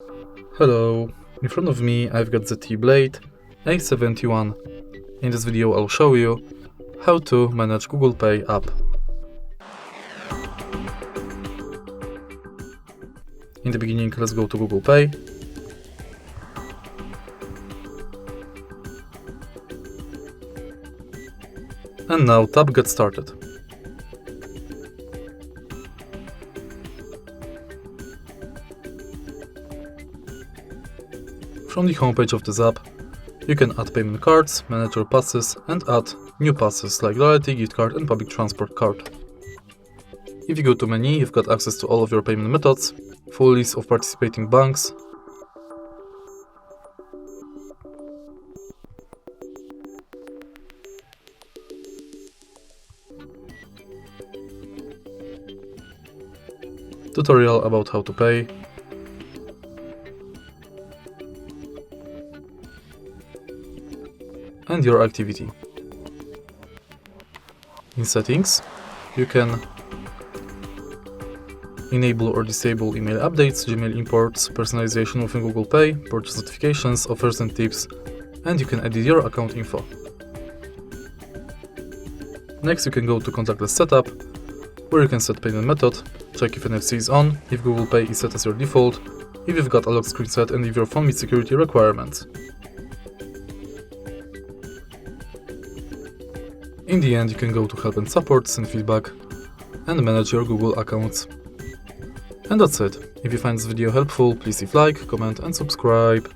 Hello, in front of me I've got ZTE blade A71. In this video I'll show you how to manage Google Pay app. In the beginning, let's go to Google Pay. And now tap Get Started. From the homepage of this app, you can add payment cards, manage your passes, and add new passes like loyalty, gift card, and public transport card. If you go to menu, you've got access to all of your payment methods, full list of participating banks, tutorial about how to pay, and your activity. In settings, you can enable or disable email updates, Gmail imports, personalization within Google Pay, purchase notifications, offers and tips, and you can edit your account info. Next, you can go to contactless setup, where you can set payment method, check if NFC is on, if Google Pay is set as your default, if you've got a lock screen set, and if your phone meets security requirements. In the end, you can go to help and support, send feedback, and manage your Google accounts. And that's it. If you find this video helpful, please leave like, comment and subscribe.